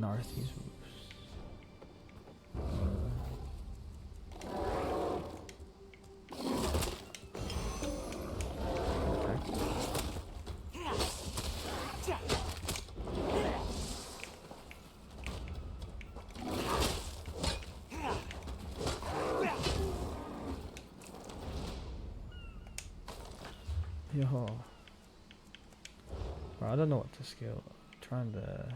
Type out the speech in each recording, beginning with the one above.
Northeast roofs. Yo, bro, I don't know what to scale. I'm trying to.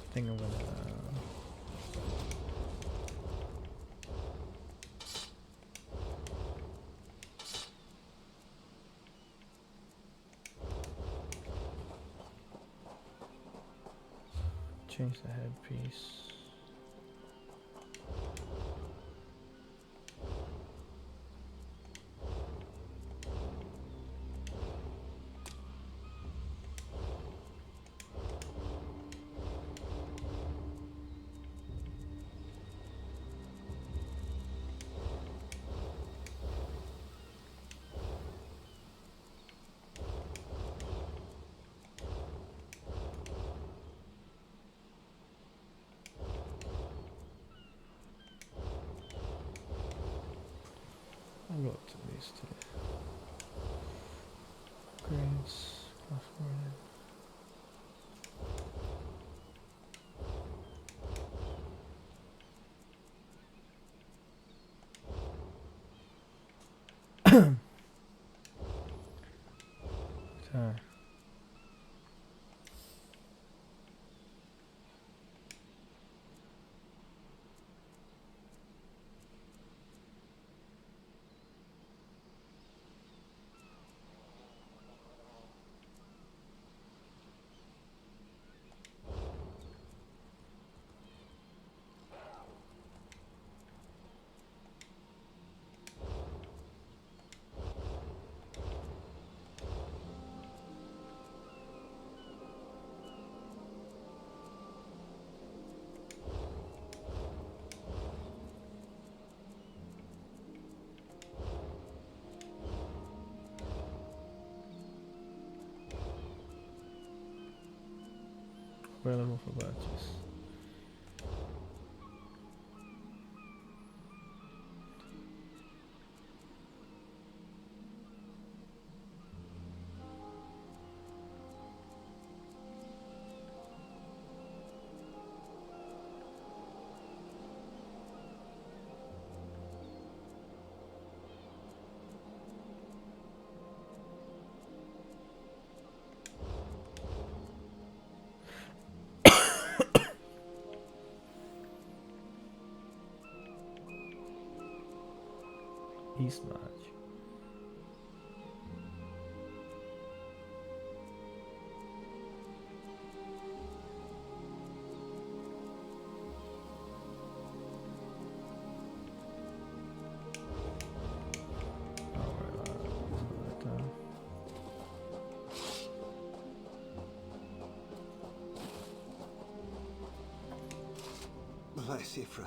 I think I'm gonna. Change the headpiece. I'll go up to these two. Grades, crossword. Okay. Available for purchase. East Lodge. Bless Ifra.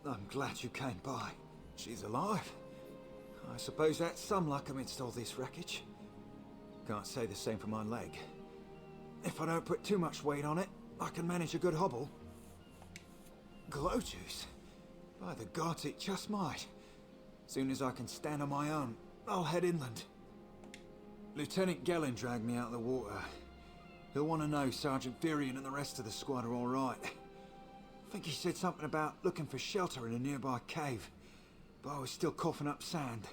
I'm glad you came by. She's alive. I suppose that's some luck amidst all this wreckage. Can't say the same for my leg. If I don't put too much weight on it, I can manage a good hobble. Glow juice? By the gods, it just might. Soon as I can stand on my own, I'll head inland. Lieutenant Gellin dragged me out of the water. He'll want to know Sergeant Furion and the rest of the squad are all right. I think he said something about looking for shelter in a nearby cave, but I was still coughing up sand.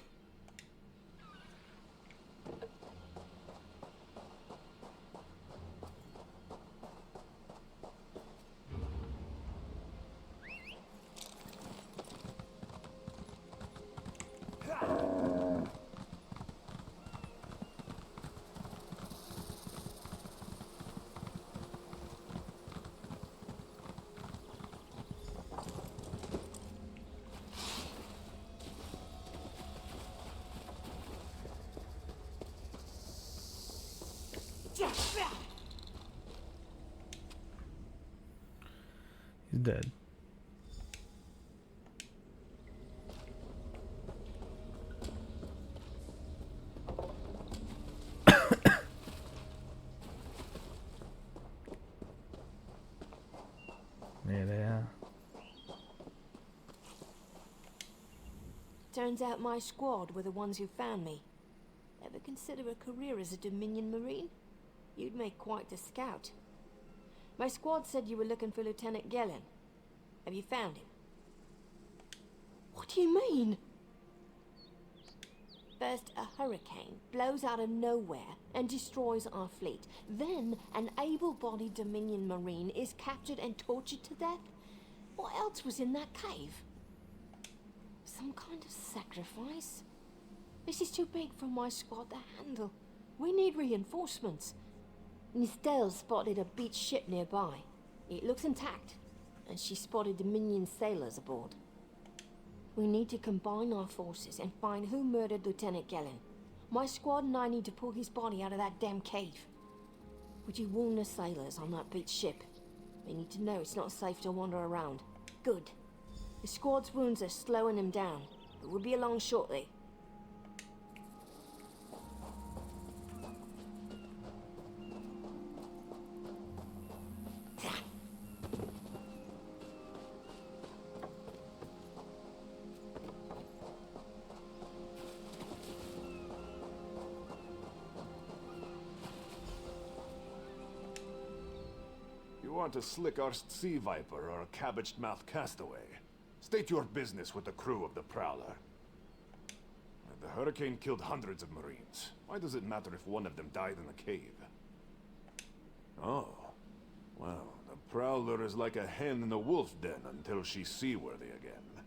He's dead. There they are. Turns out my squad were the ones who found me. Ever consider a career as a Dominion Marine? You'd make quite the scout. My squad said you were looking for Lieutenant Gellin. Have you found him? What do you mean? First, a hurricane blows out of nowhere and destroys our fleet. Then, an able-bodied Dominion Marine is captured and tortured to death? What else was in that cave? Some kind of sacrifice? This is too big for my squad to handle. We need reinforcements. Nistel spotted a beached ship nearby. It looks intact, and she spotted Dominion sailors aboard. We need to combine our forces and find who murdered Lieutenant Gellin. My squad and I need to pull his body out of that damn cave. Would you warn the sailors on that beached ship? They need to know it's not safe to wander around. Good. The squad's wounds are slowing him down, but we'll be along shortly. You aren't a slick-arsed sea viper or a cabbage-mouthed castaway. State your business with the crew of the Prowler. The hurricane killed hundreds of Marines. Why does it matter if one of them died in the cave? Oh. Well, the Prowler is like a hen in a wolf den until she's seaworthy again.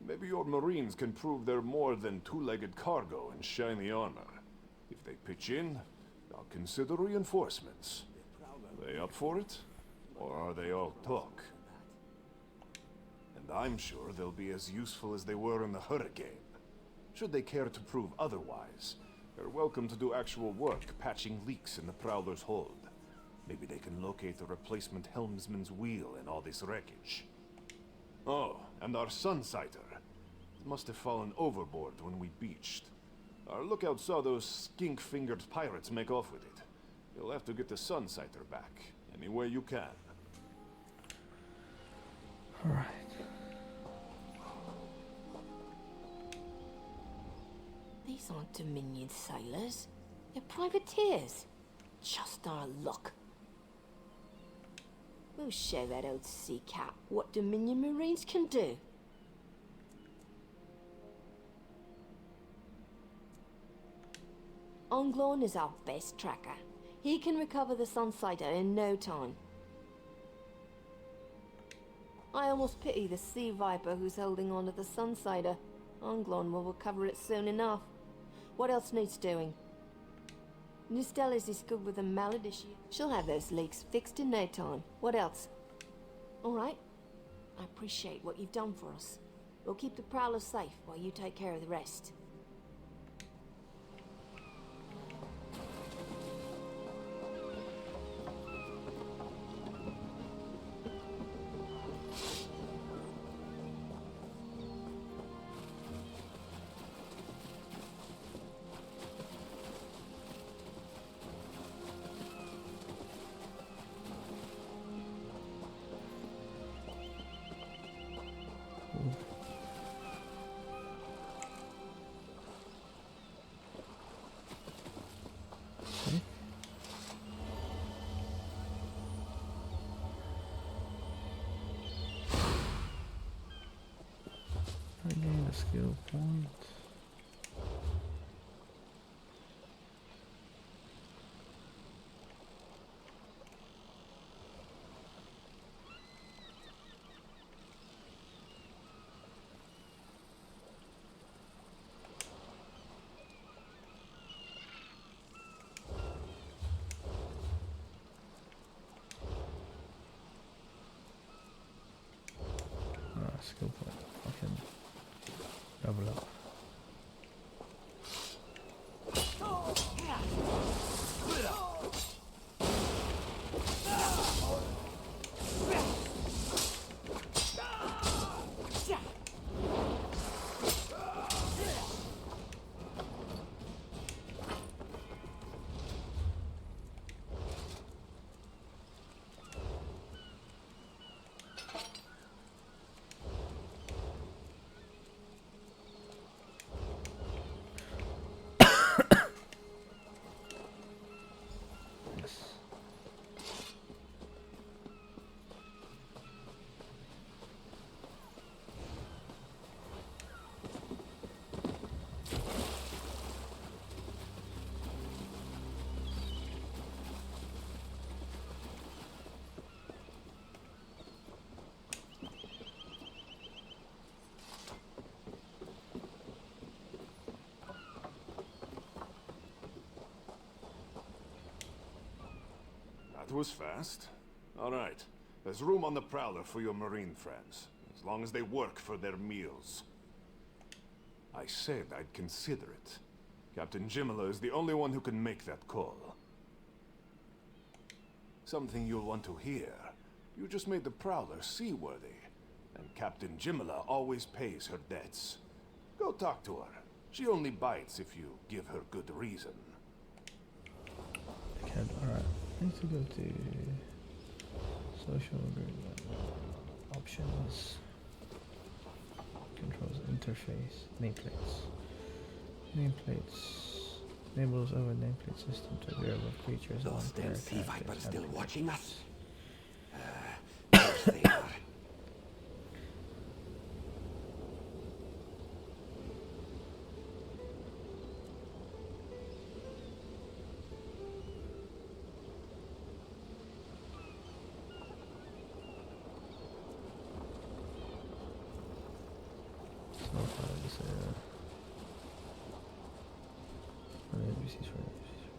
Maybe your Marines can prove they're more than two-legged cargo in shiny armor. If they pitch in, I'll consider reinforcements. Are they up for it? Or are they all talk? And I'm sure they'll be as useful as they were in the hurricane. Should they care to prove otherwise, they're welcome to do actual work patching leaks in the Prowler's hold. Maybe they can locate the replacement helmsman's wheel in all this wreckage. Oh, and our Sunsighter. It must have fallen overboard when we beached. Our lookout saw those skink-fingered pirates make off with it. You'll have to get the Sunsighter back, any way you can. Alright. These aren't Dominion sailors. They're privateers. Just our luck. We'll show that old sea cat what Dominion Marines can do. Onglorn is our best tracker. He can recover the Sunsighter in no time. I almost pity the Sea Viper who's holding on to the Sunsighter. Onglorn will recover it soon enough. What else needs doing? Nistella's is good with a mallet issue. She'll have those leaks fixed in no time. What else? Alright. I appreciate what you've done for us. We'll keep the Prowler safe while you take care of the rest. Okay. I gained a skill point. Skill point. Fucking double up. That was fast. All right. There's room on the Prowler for your Marine friends, as long as they work for their meals. I said I'd consider it. Captain Jimala is the only one who can make that call. Something you'll want to hear. You just made the Prowler seaworthy, and Captain Jimala always pays her debts. Go talk to her. She only bites if you give her good reason. Okay, alright. I need to go to social agreement options. Controls interface. Nameplates. Nameplates. Enables over nameplate system to variable features on Those damn player sea characters vipers and still nameplates. watching us? Yes, they are. So far, this NPCs for NPCs.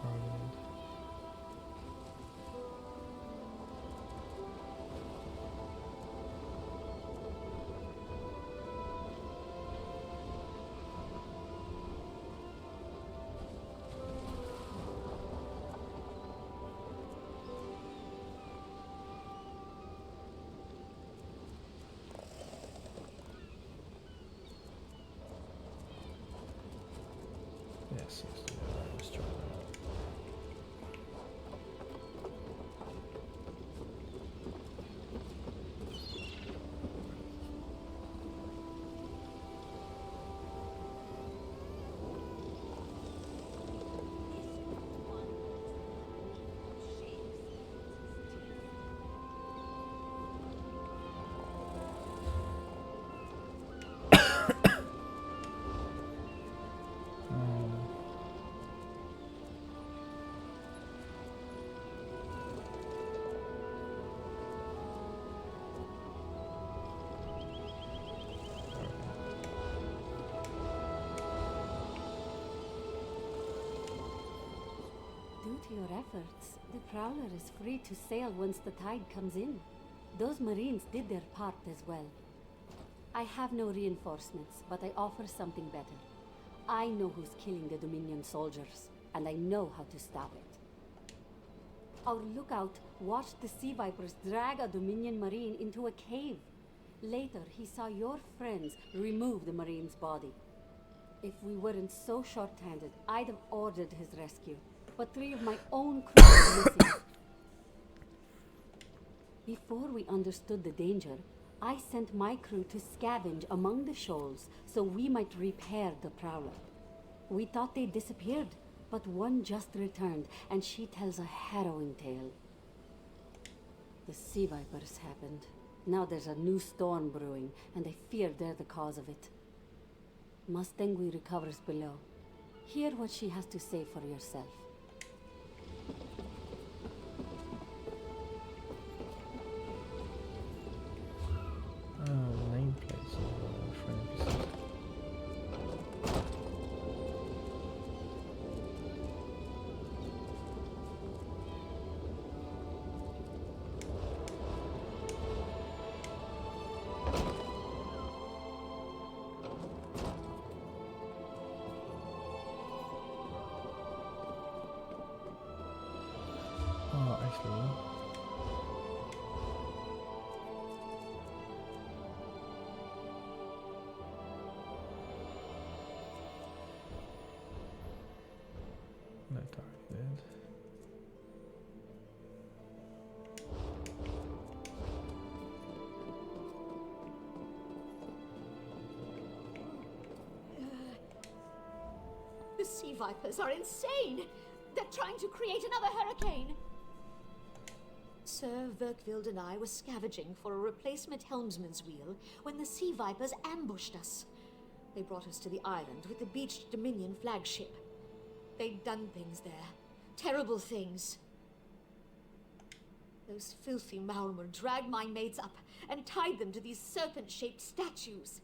Targeted. Yes, yes, do that. Let's try that. Due to your efforts, the Prowler is free to sail once the tide comes in. Those Marines did their part as well. I have no reinforcements, but I offer something better. I know who's killing the Dominion soldiers, and I know how to stop it. Our lookout watched the Sea Vipers drag a Dominion Marine into a cave. Later, he saw your friends remove the Marine's body. If we weren't so short-handed, I'd have ordered his rescue. But 3 of my own crew are missing. Before we understood the danger, I sent my crew to scavenge among the shoals so we might repair the Prowler. We thought they disappeared, but one just returned, and she tells a harrowing tale. The Sea Vipers happened. Now there's a new storm brewing, and I fear they're the cause of it. Mustangui recovers below. Hear what she has to say for yourself. Nameplates for NPCs. Oh, actually. Not targeted. vipers are insane! They're trying to create another hurricane! Sir Verkvild and I were scavenging for a replacement helmsman's wheel when the sea vipers ambushed us. They brought us to the island with the beached Dominion flagship. They'd done things there. Terrible things. Those filthy Maulmer dragged my mates up and tied them to these serpent-shaped statues.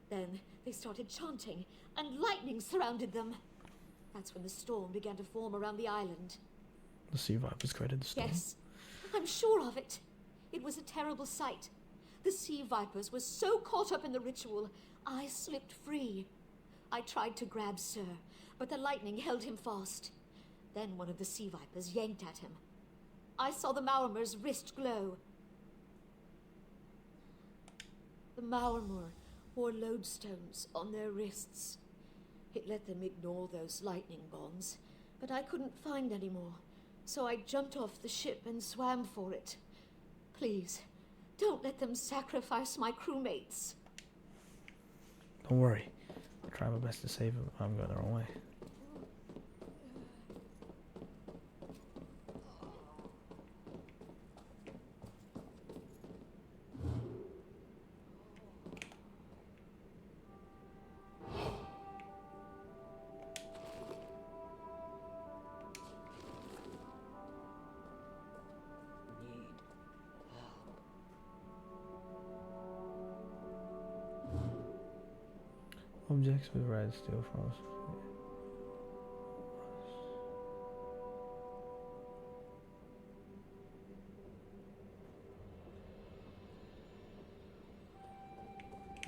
Then they started chanting, and lightning surrounded them. That's when the storm began to form around the island. The sea vipers created the storm. Yes, I'm sure of it. It was a terrible sight. The sea vipers were so caught up in the ritual, I slipped free. I tried to grab Sir, but the lightning held him fast. Then one of the sea vipers yanked at him. I saw the Maulmer's wrist glow. The Maulmer wore lodestones on their wrists. It let them ignore those lightning bonds, but I couldn't find any more, so I jumped off the ship and swam for it. Please, don't let them sacrifice my crewmates. Don't worry. I'll try my best to save him. I'm going the wrong way. Objects with red steel frost.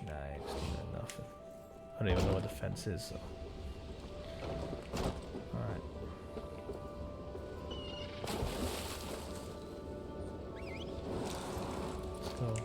Nah, I just got nothing. I don't even know what the fence is, so. Alright. Let's go.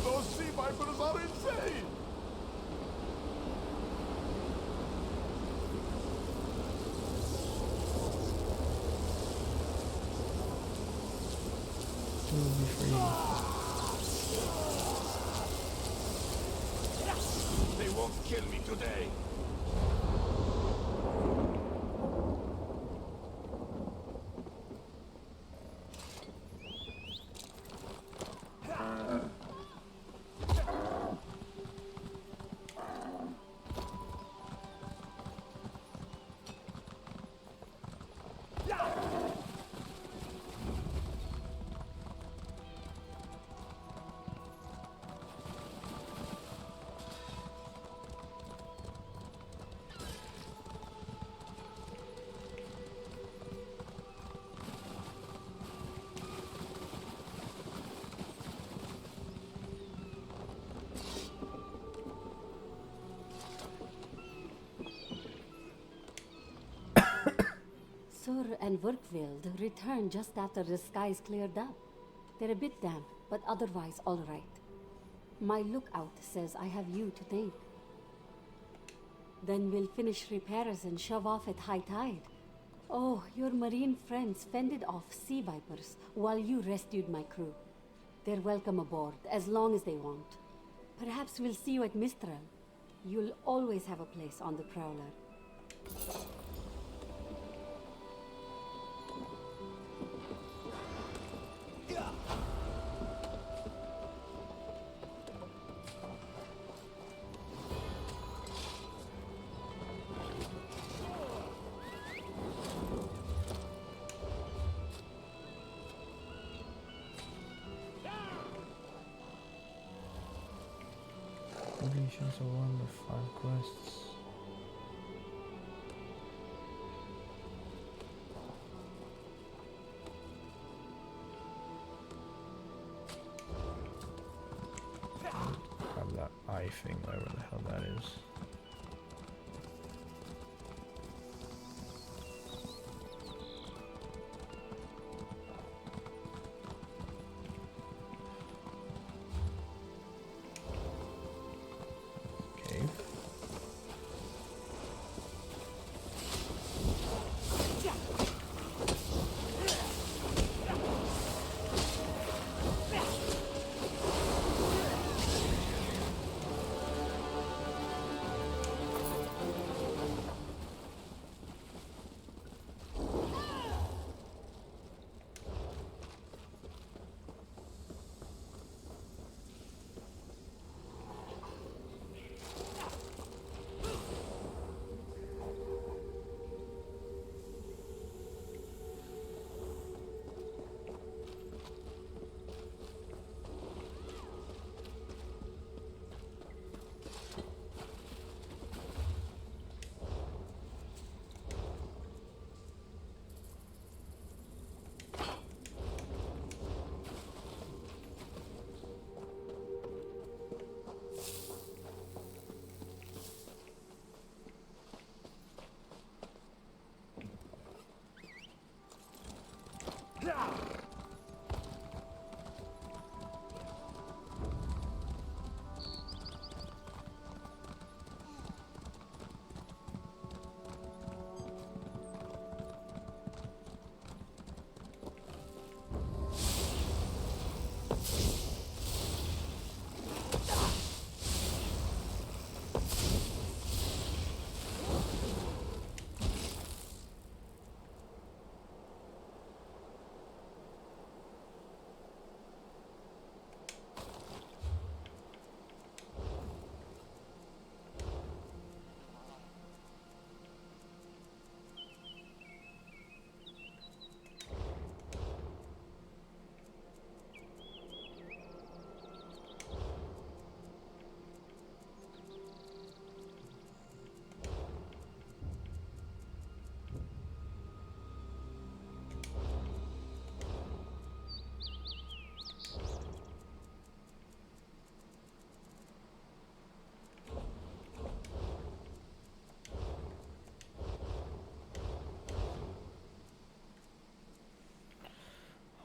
Those sea vipers are insane! You will be free. They won't kill me today! Sur and Verkveld returned just after the skies cleared up. They're a bit damp, but otherwise all right. My lookout says I have you to thank. Then we'll finish repairs and shove off at high tide. Oh, your marine friends fended off sea vipers while you rescued my crew. They're welcome aboard, as long as they want. Perhaps we'll see you at Mistral. You'll always have a place on the Prowler. Completions of 1 of 5 quests. Grab that eye thing, whatever the hell that is. Cave.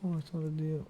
Oh, what's not a deal?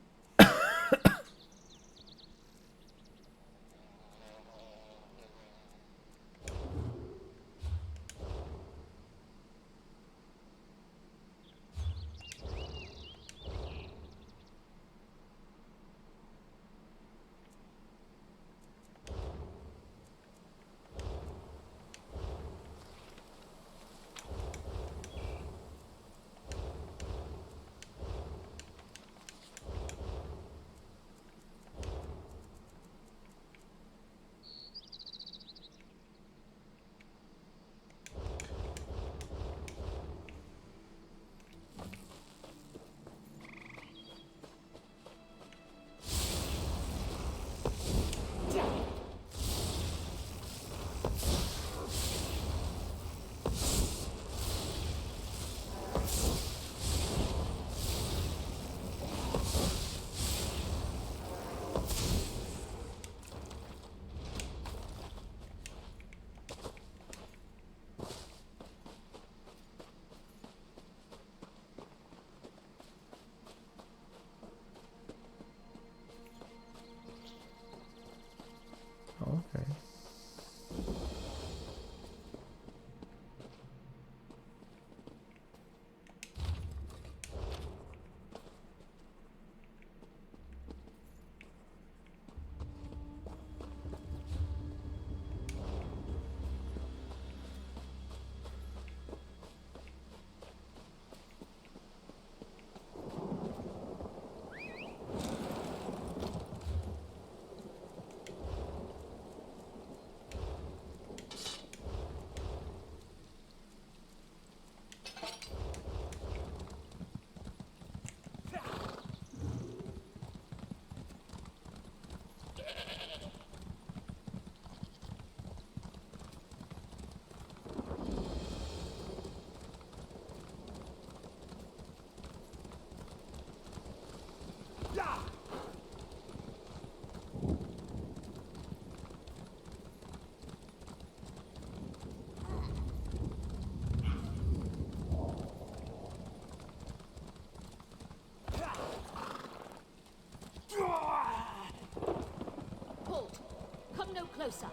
closer.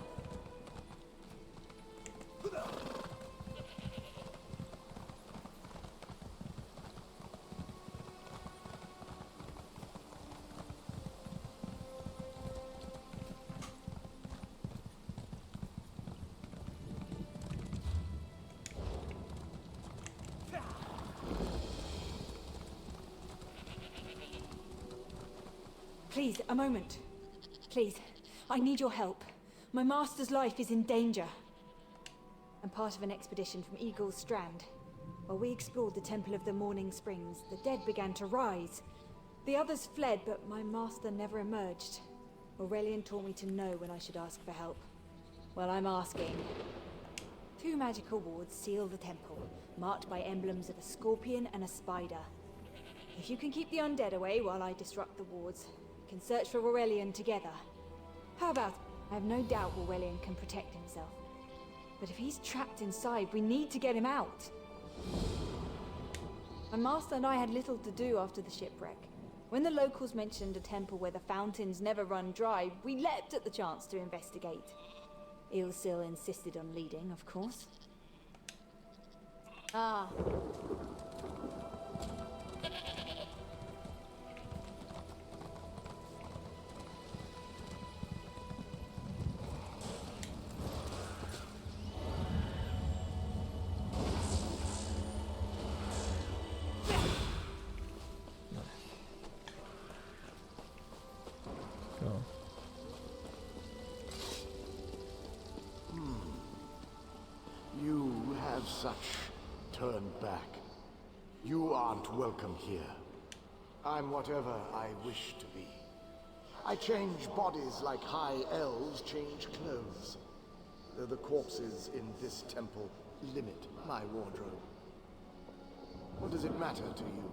Please, a moment. Please, I need your help. My master's life is in danger. I'm part of an expedition from Eagle's Strand. While we explored the Temple of the Morning Springs, the dead began to rise. The others fled, but my master never emerged. Aurelian taught me to know when I should ask for help. Well, I'm asking. 2 magical wards seal the temple, marked by emblems of a scorpion and a spider. If you can keep the undead away while I disrupt the wards, we can search for Aurelian together. How about... I have no doubt Aurelian can protect himself. But if he's trapped inside, we need to get him out. My master and I had little to do after the shipwreck. When the locals mentioned a temple where the fountains never run dry, we leapt at the chance to investigate. Ilsil insisted on leading, of course. Ah. Go. You have such turned back. You aren't welcome here. I'm whatever I wish to be. I change bodies like high elves change clothes. Though the corpses in this temple limit my wardrobe. What does it matter to you?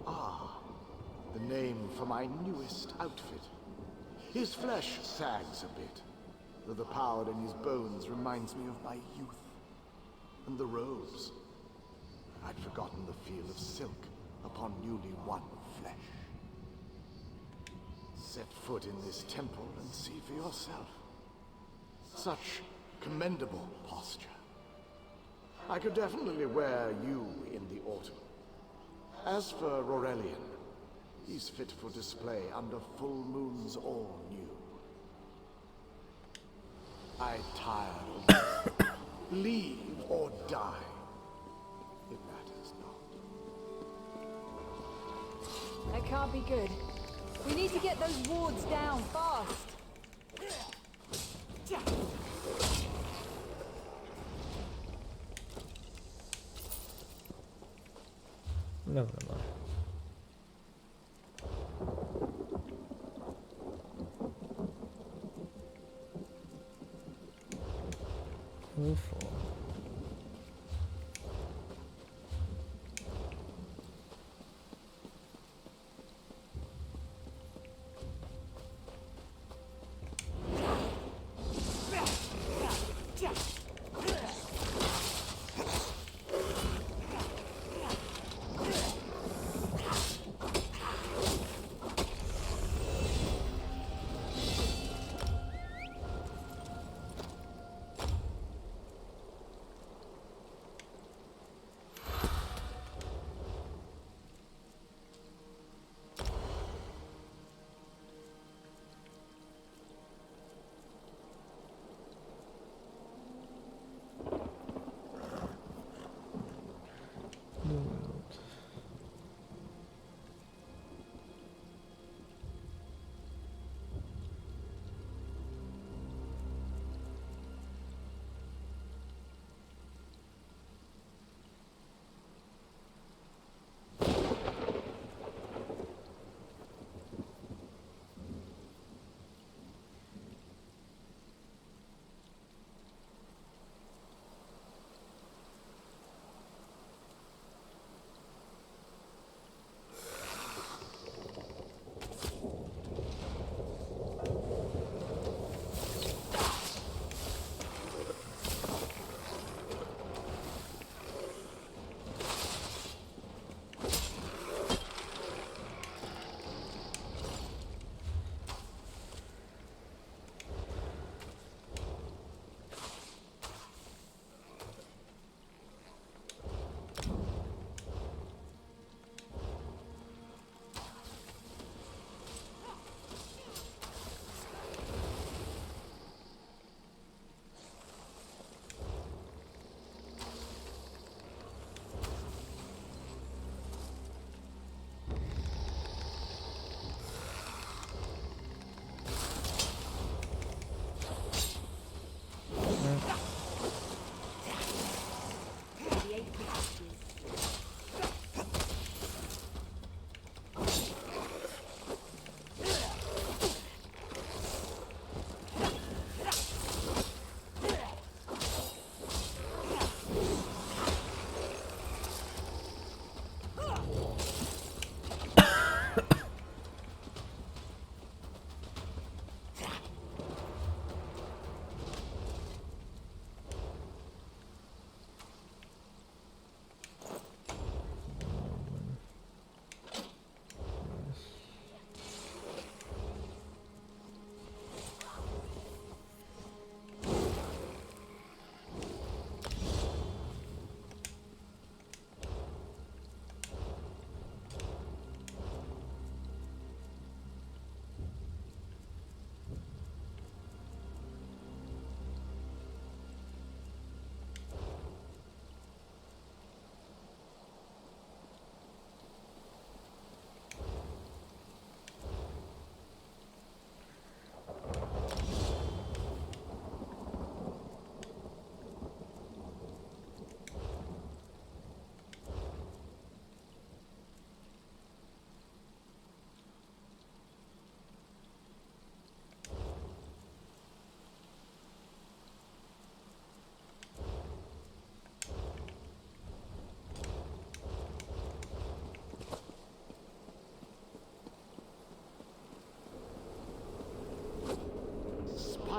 Ah, the name for my newest outfit. His flesh sags a bit, though the power in his bones reminds me of my youth. And the robes. I'd forgotten the feel of silk upon newly won flesh. Set foot in this temple and see for yourself. Such commendable posture. I could definitely wear you in the autumn. As for Aurelian, he's fit for display under full moons all new. I tire of this. Leave or die. It matters not. That can't be good. We need to get those wards down fast. Never mind. Awful.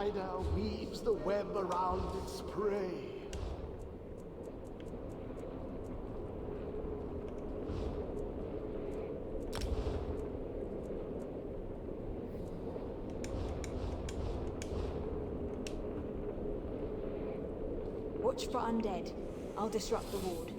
spider weaves the web around its prey. Watch for undead. I'll disrupt the ward.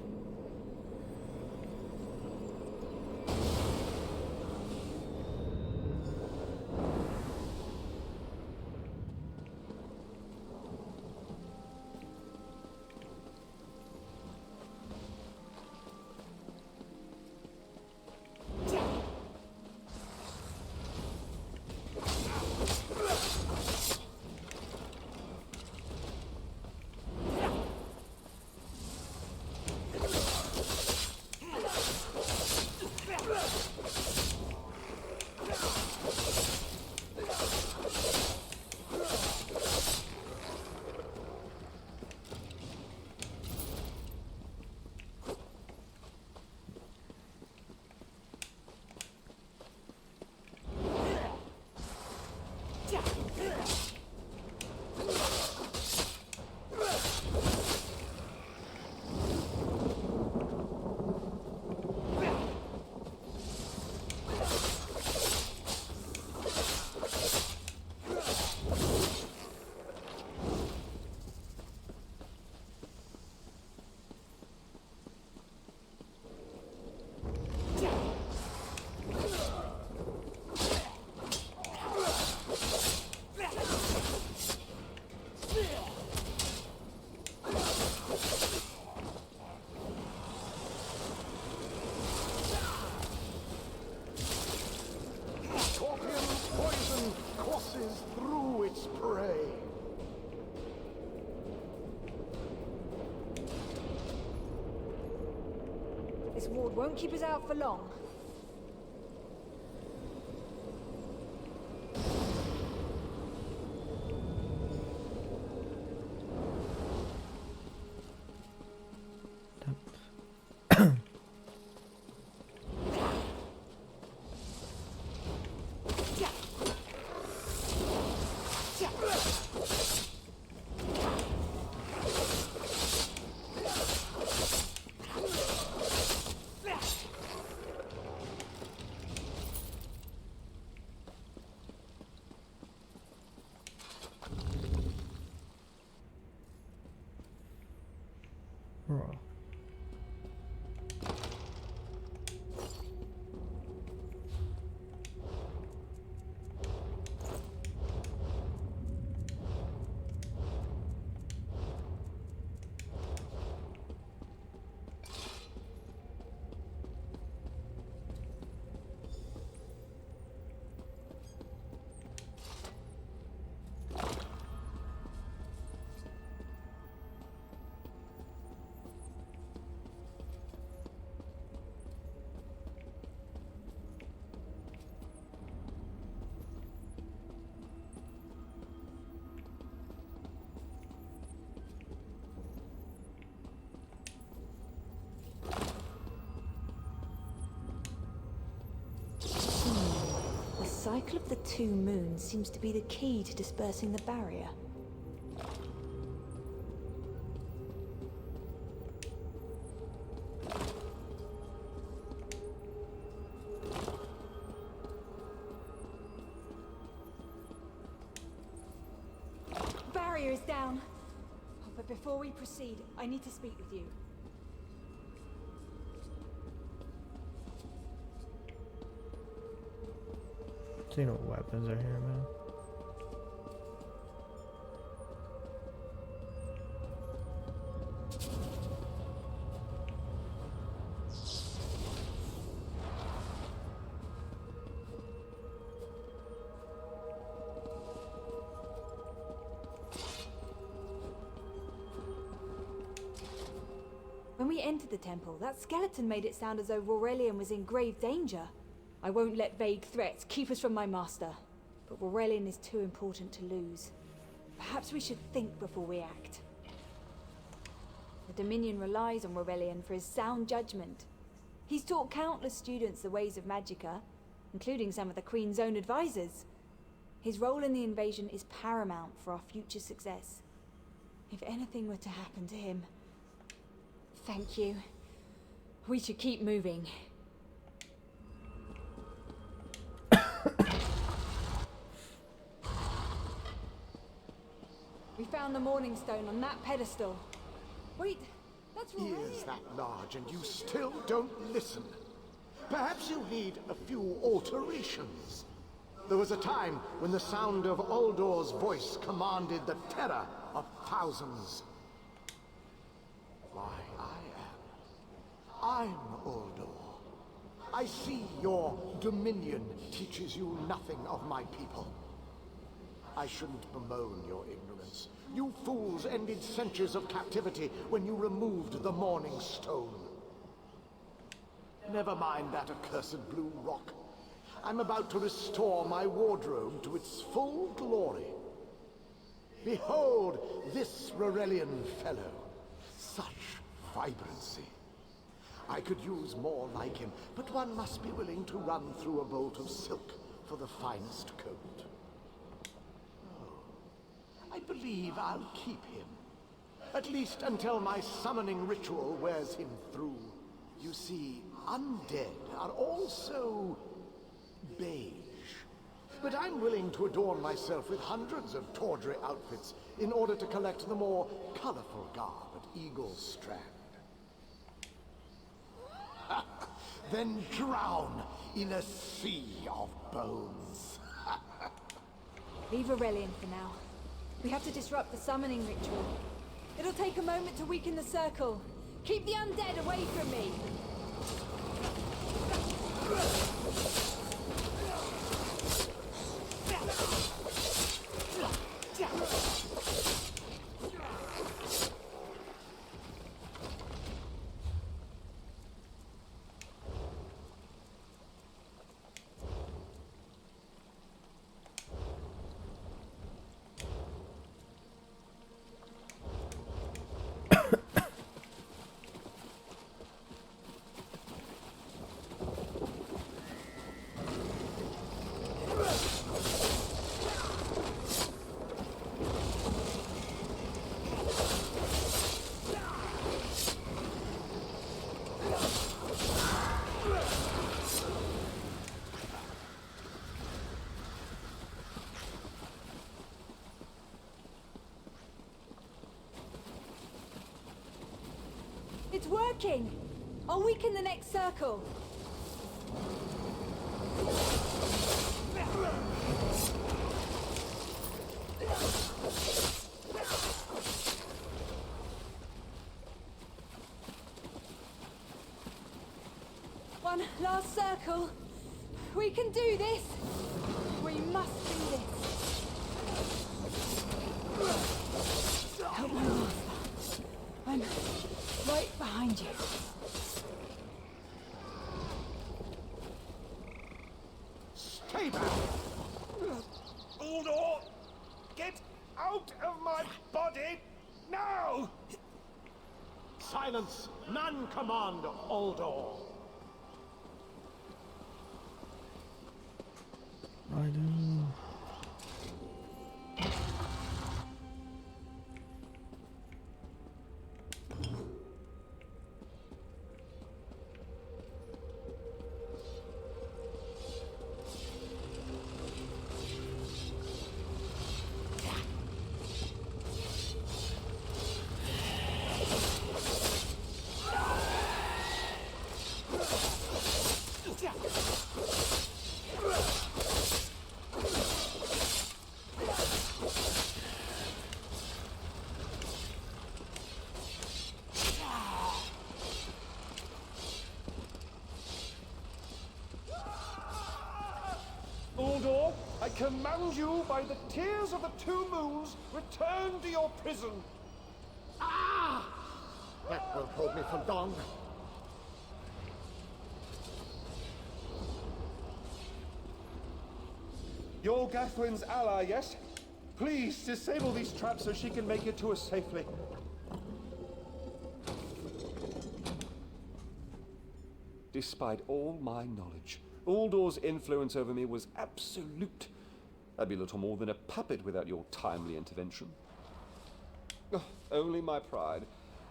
Through its prey. This ward won't keep us out for long. Raw. The cycle of the two moons seems to be the key to dispersing the barrier. Barrier is down. Oh, but before we proceed, I need to speak with you. See no weapons are here, man. When we entered the temple, that skeleton made it sound as though Aurelian was in grave danger. I won't let vague threats keep us from my master, but Aurelian is too important to lose. Perhaps we should think before we act. The Dominion relies on Aurelian for his sound judgment. He's taught countless students the ways of Magicka, including some of the Queen's own advisors. His role in the invasion is paramount for our future success. If anything were to happen to him... Thank you. We should keep moving. We found the Morning Stone on that pedestal. Wait, that's Aurelian. Ears that large and you still don't listen. Perhaps you need a few alterations. There was a time when the sound of Uldor's voice commanded the terror of thousands. Why, I'm Uldor. I see your dominion teaches you nothing of my people. I shouldn't bemoan your ignorance. You fools ended centuries of captivity when you removed the Morning Stone. Never mind that accursed blue rock. I'm about to restore my wardrobe to its full glory. Behold this Rorelian fellow. Such vibrancy. I could use more like him, but one must be willing to run through a bolt of silk for the finest coat. I believe I'll keep him. At least until my summoning ritual wears him through. You see, undead are also beige. But I'm willing to adorn myself with hundreds of tawdry outfits in order to collect the more colorful garb at Eagle's Strand. Then drown in a sea of bones. Leave Aurelian for now. We have to disrupt the summoning ritual. It'll take a moment to weaken the circle. Keep the undead away from me! It's working! I'll weaken the next circle. One last circle. We can do this. We must do this. Help my master. I'm right behind you. Stay back! Uldor! Get out of my body! Now! Silence! None command Uldor! I do. Uldor, I command you by the tears of the two moons, return to your prison. Ah! That won't hold me for long. You're Gathwin's ally, yes? Please disable these traps so she can make it to us safely. Despite all my knowledge, Uldor's influence over me was absolute. I'd be little more than a puppet without your timely intervention. Oh, only my pride.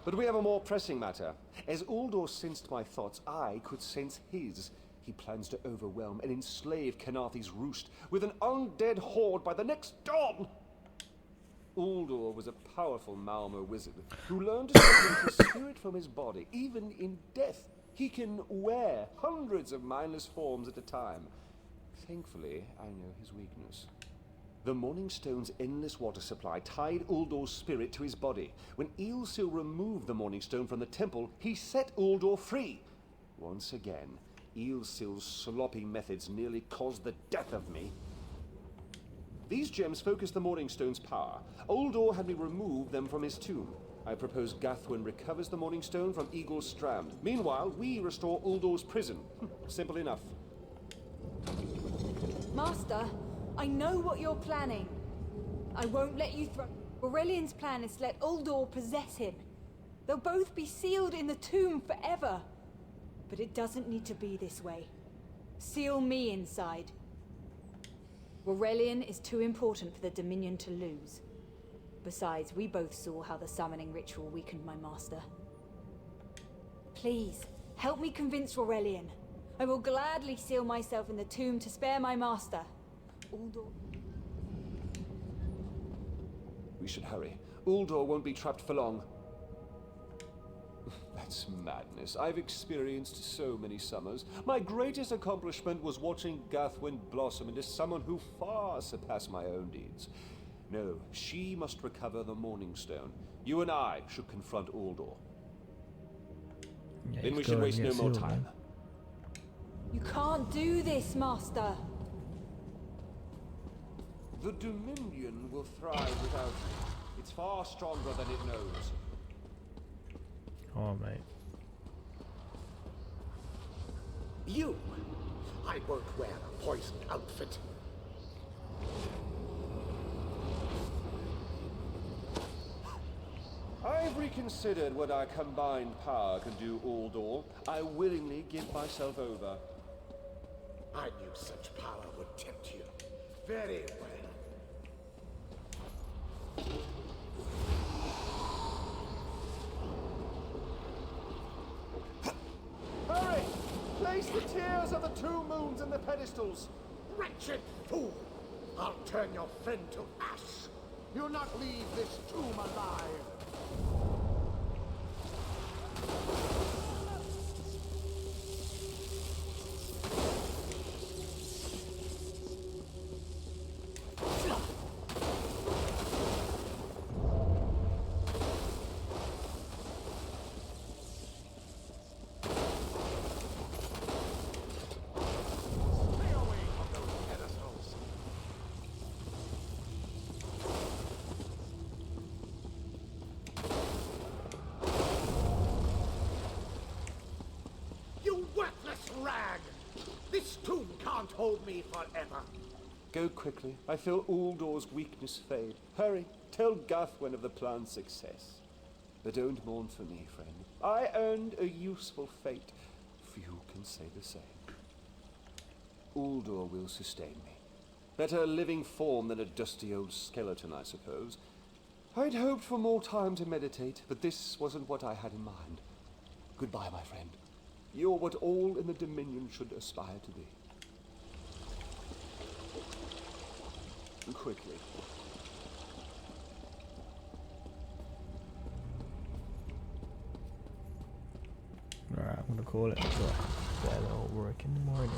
But we have a more pressing matter. As Uldor sensed my thoughts, I could sense his. He plans to overwhelm and enslave Kenarthi's roost with an undead horde by the next dawn! Uldor was a powerful Malmo wizard who learned to separate his spirit from his body, even in death. He can wear hundreds of mindless forms at a time. Thankfully, I know his weakness. The Morning Stone's endless water supply tied Uldor's spirit to his body. When Eilsil removed the Morning Stone from the temple, he set Uldor free. Once again, Eilsil's sloppy methods nearly caused the death of me. These gems focus the Morning Stone's power. Uldor had me remove them from his tomb. I propose Gathwin recovers the Morning Stone from Eagle's Strand. Meanwhile, we restore Uldor's prison. Simple enough. Master, I know what you're planning. I won't let you throw... Aurelian's plan is to let Uldor possess him. They'll both be sealed in the tomb forever. But it doesn't need to be this way. Seal me inside. Aurelian is too important for the Dominion to lose. Besides, we both saw how the summoning ritual weakened my master. Please, help me convince Aurelian. I will gladly seal myself in the tomb to spare my master. Uldor... We should hurry. Uldor won't be trapped for long. That's madness. I've experienced so many summers. My greatest accomplishment was watching Gathwin blossom into someone who far surpassed my own deeds. No, she must recover the Morning Stone. You and I should confront Uldor. Yeah, Then he's we should gotta waste get no more sealed, time. man. You can't do this, Master. The Dominion will thrive without you. It's far stronger than it knows. Oh, mate. You! I won't wear a poisoned outfit. I've reconsidered what our combined power can do, Uldor. I willingly give myself over. I knew such power would tempt you. Very well. Hurry! Place the tears of the two moons in the pedestals. Wretched fool! I'll turn your friend to ash. You'll not leave this tomb alive. Stay away from those pedestals. You worthless rag! This tomb can't hold me forever. Go quickly. I feel Uldor's weakness fade. Hurry. Tell Gathwin of the plan's success. But don't mourn for me, friend. I earned a useful fate. Few can say the same. Uldor will sustain me. Better a living form than a dusty old skeleton, I suppose. I'd hoped for more time to meditate, but this wasn't what I had in mind. Goodbye, my friend. You're what all in the Dominion should aspire to be. Quickly. Alright, I'm gonna call it. So, better work in the morning.